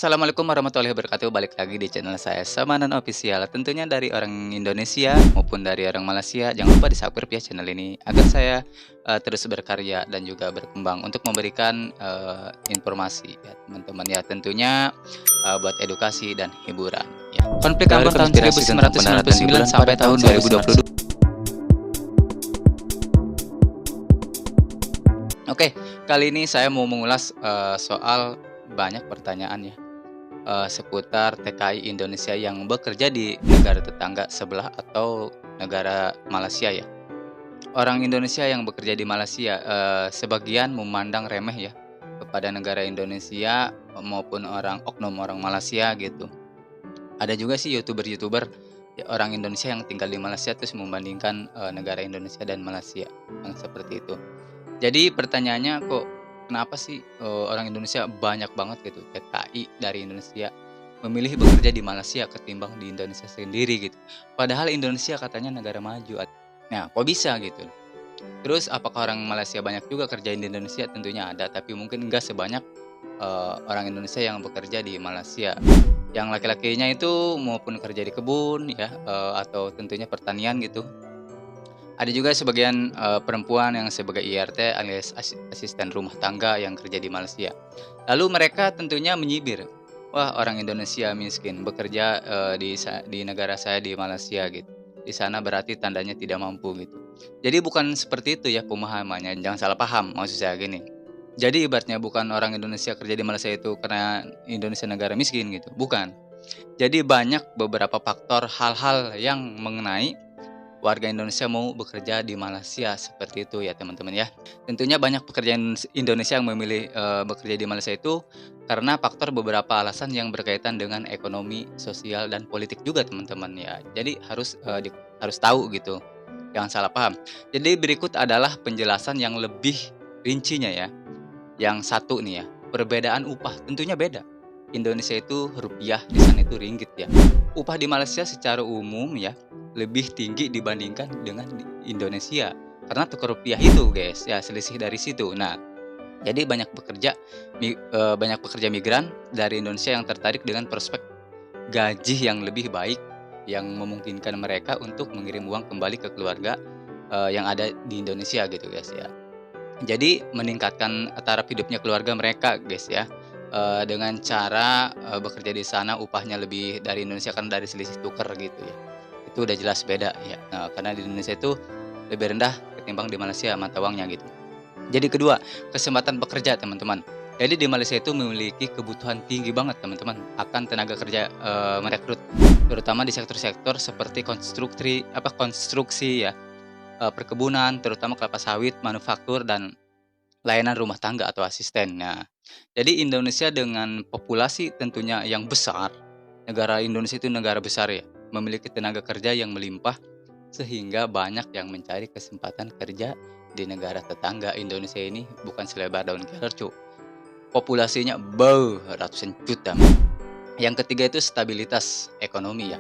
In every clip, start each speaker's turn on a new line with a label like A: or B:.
A: Assalamualaikum warahmatullahi wabarakatuh. Balik lagi di channel saya Samanan Official. Tentunya dari orang Indonesia maupun dari orang Malaysia. Jangan lupa di-subscribe ya channel ini agar saya terus berkarya dan juga berkembang untuk memberikan informasi ya teman-teman ya. Tentunya buat edukasi dan hiburan ya. Konflik Ambon tahun 1999 sampai tahun 2022. Oke, kali ini saya mau mengulas soal banyak pertanyaan ya seputar TKI Indonesia yang bekerja di negara tetangga sebelah atau negara Malaysia ya. Orang Indonesia yang bekerja di Malaysia sebagian memandang remeh ya kepada negara Indonesia maupun oknum orang Malaysia gitu. Ada juga sih YouTuber ya, orang Indonesia yang tinggal di Malaysia terus membandingkan negara Indonesia dan Malaysia yang seperti itu. Jadi pertanyaannya kok kenapa sih orang Indonesia banyak banget gitu TKI dari Indonesia memilih bekerja di Malaysia ketimbang di Indonesia sendiri gitu. Padahal Indonesia katanya negara maju. Nah, kok bisa gitu? Terus apakah orang Malaysia banyak juga kerjain di Indonesia? Tentunya ada, tapi mungkin enggak sebanyak orang Indonesia yang bekerja di Malaysia. Yang laki-lakinya itu maupun kerja di kebun ya atau tentunya pertanian gitu. Ada juga sebagian perempuan yang sebagai IRT alias asisten rumah tangga yang kerja di Malaysia. Lalu mereka tentunya menyibir, wah orang Indonesia miskin bekerja di negara saya di Malaysia gitu. Di sana berarti tandanya tidak mampu gitu. Jadi bukan seperti itu ya pemahamannya, jangan salah paham maksud saya gini. Jadi ibaratnya bukan orang Indonesia kerja di Malaysia itu karena Indonesia negara miskin gitu, bukan. Jadi banyak beberapa faktor hal-hal yang mengenai warga Indonesia mau bekerja di Malaysia seperti itu ya teman-teman ya. Tentunya banyak pekerjaan Indonesia yang memilih bekerja di Malaysia itu karena faktor beberapa alasan yang berkaitan dengan ekonomi, sosial dan politik juga teman-teman ya. Jadi harus tahu gitu. Jangan salah paham. Jadi berikut adalah penjelasan yang lebih rincinya ya. Yang satu nih ya, perbedaan upah tentunya beda. Indonesia itu rupiah, di sana itu ringgit ya. Upah di Malaysia secara umum ya lebih tinggi dibandingkan dengan di Indonesia karena tukar rupiah itu guys ya, selisih dari situ. Nah, jadi banyak pekerja migran dari Indonesia yang tertarik dengan prospek gaji yang lebih baik yang memungkinkan mereka untuk mengirim uang kembali ke keluarga yang ada di Indonesia gitu guys ya. Jadi meningkatkan taraf hidupnya keluarga mereka guys ya dengan cara bekerja di sana upahnya lebih dari Indonesia karena dari selisih tukar gitu ya. Itu udah jelas beda ya. Nah, karena di Indonesia itu lebih rendah ketimbang di Malaysia mata uangnya gitu. Jadi kedua, kesempatan bekerja teman-teman. Jadi di Malaysia itu memiliki kebutuhan tinggi banget teman-teman akan tenaga kerja merekrut, terutama di sektor-sektor seperti konstruksi ya, perkebunan, terutama kelapa sawit, manufaktur dan layanan rumah tangga atau asisten. Nah, jadi Indonesia dengan populasi tentunya yang besar, negara Indonesia itu negara besar ya, memiliki tenaga kerja yang melimpah sehingga banyak yang mencari kesempatan kerja di negara tetangga. Indonesia ini bukan selebar daun kelor, cu. Populasinya ratusan juta. Yang ketiga itu stabilitas ekonomi ya.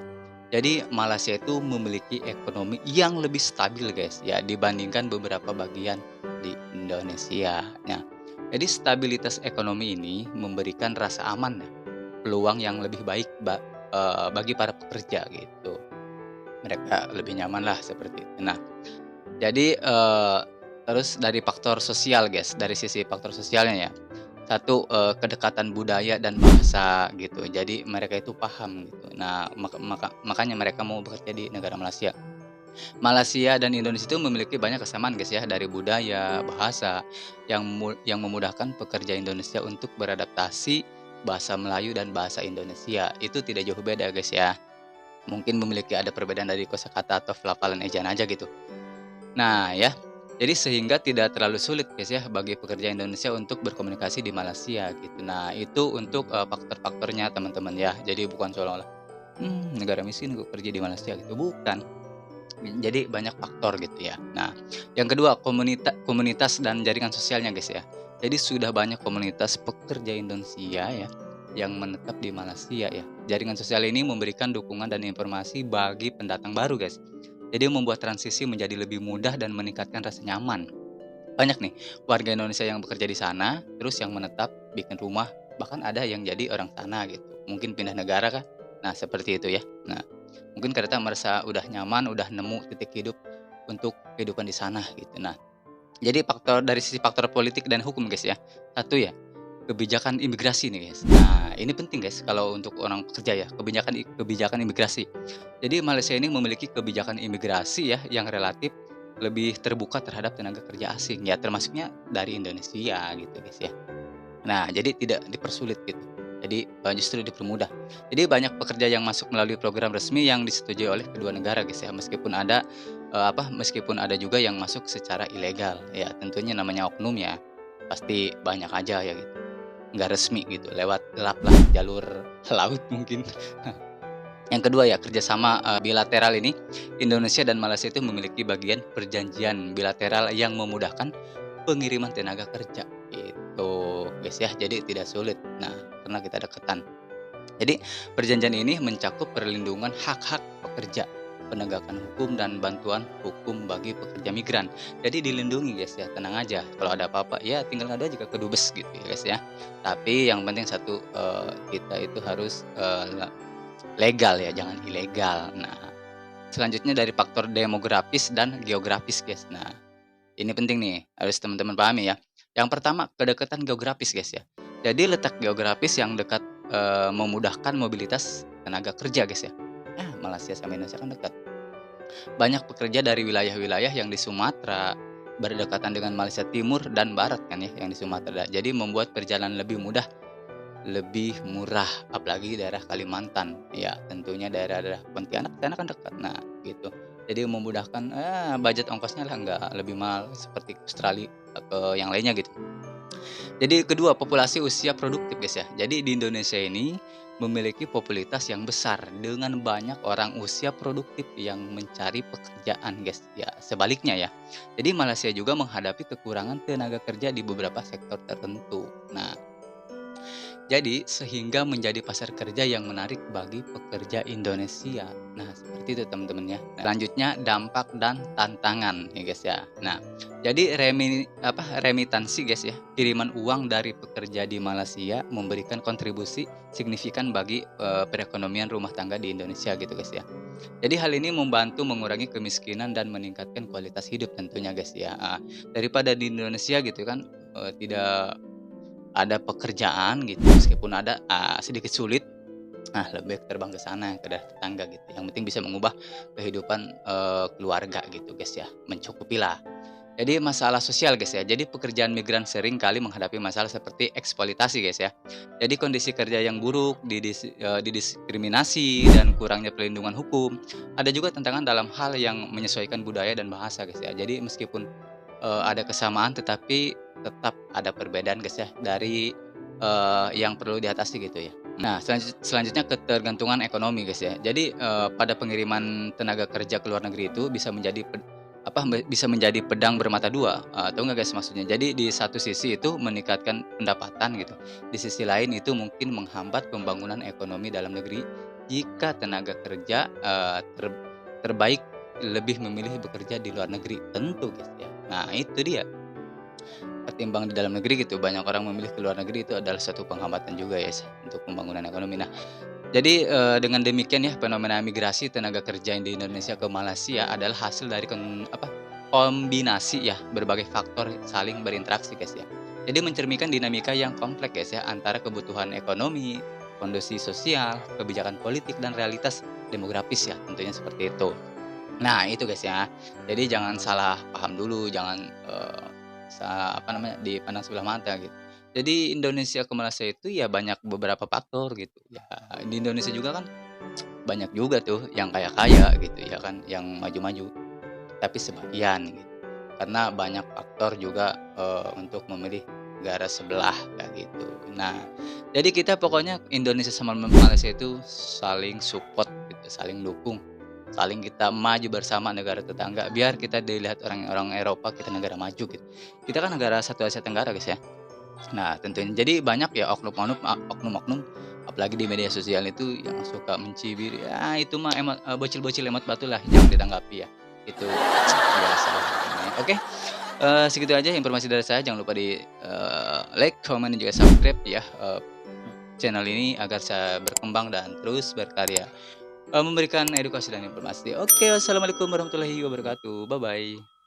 A: Jadi Malaysia itu memiliki ekonomi yang lebih stabil guys ya dibandingkan beberapa bagian di Indonesia. Nah, jadi stabilitas ekonomi ini memberikan rasa aman ya, peluang yang lebih baik bagi para pekerja gitu. Mereka lebih nyaman lah seperti itu. Nah, jadi terus dari faktor sosial guys, dari sisi faktor sosialnya ya. Satu, kedekatan budaya dan bahasa gitu. Jadi mereka itu paham gitu. Nah, makanya mereka mau bekerja di negara Malaysia. Malaysia dan Indonesia itu memiliki banyak kesamaan guys ya dari budaya, bahasa yang memudahkan pekerja Indonesia untuk beradaptasi bahasa Melayu dan bahasa Indonesia. Itu tidak jauh beda guys ya. Mungkin memiliki ada perbedaan dari kosakata atau pelafalan ejaan aja gitu. Nah ya, jadi sehingga tidak terlalu sulit guys ya bagi pekerja Indonesia untuk berkomunikasi di Malaysia gitu. Nah itu untuk faktor-faktornya teman-teman ya. Jadi bukan seolah-olah negara miskin kok kerja di Malaysia gitu, bukan. Jadi banyak faktor gitu ya. Nah yang kedua komunitas dan jaringan sosialnya guys ya. Jadi sudah banyak komunitas pekerja Indonesia ya yang menetap di Malaysia ya. Jaringan sosial ini memberikan dukungan dan informasi bagi pendatang baru guys. Jadi membuat transisi menjadi lebih mudah dan meningkatkan rasa nyaman. Banyak nih warga Indonesia yang bekerja di sana, terus yang menetap bikin rumah bahkan ada yang jadi orang sana gitu, mungkin pindah negara kan. Nah, seperti itu ya. Nah, mungkin kita merasa udah nyaman, udah nemu titik hidup untuk kehidupan di sana gitu. Nah, jadi dari sisi faktor politik dan hukum guys ya. Satu ya, kebijakan imigrasi nih guys. Nah, ini penting guys kalau untuk orang pekerja ya, kebijakan imigrasi. Jadi Malaysia ini memiliki kebijakan imigrasi ya yang relatif lebih terbuka terhadap tenaga kerja asing ya, termasuknya dari Indonesia gitu guys ya. Nah, jadi tidak dipersulit gitu. Jadi, justru dipermudah. Jadi banyak pekerja yang masuk melalui program resmi yang disetujui oleh kedua negara guys ya, meskipun ada juga yang masuk secara ilegal. Ya tentunya namanya oknum ya, pasti banyak aja ya gitu, nggak resmi gitu, lewat gelap lah, jalur laut mungkin. Yang kedua ya, kerjasama bilateral ini, Indonesia dan Malaysia itu memiliki bagian perjanjian bilateral yang memudahkan pengiriman tenaga kerja gitu guys ya, jadi tidak sulit. Nah, karena kita deketan. Jadi perjanjian ini mencakup perlindungan hak-hak pekerja, penegakan hukum dan bantuan hukum bagi pekerja migran. Jadi dilindungi guys ya, tenang aja. Kalau ada apa-apa ya tinggal ngadu aja ke kedubes gitu ya guys ya. Tapi yang penting satu, kita itu harus legal ya, jangan ilegal. Nah, selanjutnya dari faktor demografis dan geografis guys. Nah, ini penting nih, harus teman-teman pahami ya. Yang pertama, kedekatan geografis guys ya. Jadi letak geografis yang dekat memudahkan mobilitas tenaga kerja guys ya. Malaysia sama Indonesia kan dekat. Banyak pekerja dari wilayah-wilayah yang di Sumatera berdekatan dengan Malaysia Timur dan Barat kan ya, yang di Sumatera. Jadi membuat perjalanan lebih mudah, lebih murah, apalagi daerah Kalimantan. Ya, tentunya daerah-daerah Pontianak sana kan dekat. Nah, gitu. Jadi memudahkan budget ongkosnya lah nggak lebih mahal seperti Australia atau yang lainnya gitu. Jadi kedua, populasi usia produktif guys ya. Jadi di Indonesia ini memiliki popularitas yang besar dengan banyak orang usia produktif yang mencari pekerjaan guys. Ya, sebaliknya ya. Jadi Malaysia juga menghadapi kekurangan tenaga kerja di beberapa sektor tertentu. Nah, jadi sehingga menjadi pasar kerja yang menarik bagi pekerja Indonesia. Nah, seperti itu teman-teman ya. Selanjutnya dampak dan tantangan ya guys ya. Nah, jadi remitansi guys ya, kiriman uang dari pekerja di Malaysia memberikan kontribusi signifikan bagi perekonomian rumah tangga di Indonesia gitu guys ya. Jadi hal ini membantu mengurangi kemiskinan dan meningkatkan kualitas hidup tentunya guys ya. Daripada di Indonesia gitu kan tidak ada pekerjaan gitu, meskipun ada sedikit sulit, lebih baik terbang ke sana, ke daerah tetangga gitu. Yang penting bisa mengubah kehidupan keluarga gitu guys ya, mencukupilah. Jadi masalah sosial guys ya, jadi pekerjaan migran sering kali menghadapi masalah seperti eksploitasi guys ya. Jadi kondisi kerja yang buruk, didiskriminasi dan kurangnya perlindungan hukum. Ada juga tantangan dalam hal yang menyesuaikan budaya dan bahasa guys ya. Jadi meskipun ada kesamaan tetapi tetap ada perbedaan guys ya dari yang perlu diatasi gitu ya. Nah, selanjutnya ketergantungan ekonomi guys ya. Jadi pada pengiriman tenaga kerja ke luar negeri itu bisa menjadi pedang bermata dua, tahu nggak guys maksudnya? Jadi di satu sisi itu meningkatkan pendapatan gitu, di sisi lain itu mungkin menghambat pembangunan ekonomi dalam negeri jika tenaga kerja terbaik lebih memilih bekerja di luar negeri tentu guys ya. Nah, itu dia. Ketimbang di dalam negeri gitu, banyak orang memilih ke luar negeri itu adalah suatu penghambatan juga ya untuk pembangunan ekonomi. Nah, jadi dengan demikian ya fenomena migrasi tenaga kerja di Indonesia ke Malaysia adalah hasil dari kombinasi ya berbagai faktor saling berinteraksi guys ya. Jadi mencerminkan dinamika yang kompleks guys ya antara kebutuhan ekonomi, kondisi sosial, kebijakan politik dan realitas demografis ya tentunya seperti itu. Nah, itu guys ya. Jadi jangan salah paham dulu, jangan dipandang sebelah mata gitu. Jadi Indonesia ke Malaysia itu ya banyak beberapa faktor gitu. Ya, di Indonesia juga kan banyak juga tuh yang kaya-kaya gitu ya kan, yang maju-maju. Tapi sebagian gitu. Karena banyak faktor juga untuk memilih negara sebelah kayak gitu. Nah, jadi kita pokoknya Indonesia sama Malaysia itu saling support gitu, saling dukung, saling kita maju bersama negara tetangga biar kita dilihat orang-orang Eropa kita negara maju gitu. Kita kan negara satu Asia Tenggara guys ya. Nah, tentunya jadi banyak ya oknum-oknum apalagi di media sosial itu yang suka mencibir, ya itu mah bocil-bocil emot batu lah, jangan ditanggapi ya. Itu biasa. Oke, segitu aja informasi dari saya. Jangan lupa di like, comment, dan juga subscribe ya. channel ini agar saya berkembang dan terus berkarya, memberikan edukasi dan informasi. Oke, wassalamualaikum warahmatullahi wabarakatuh. Bye-bye.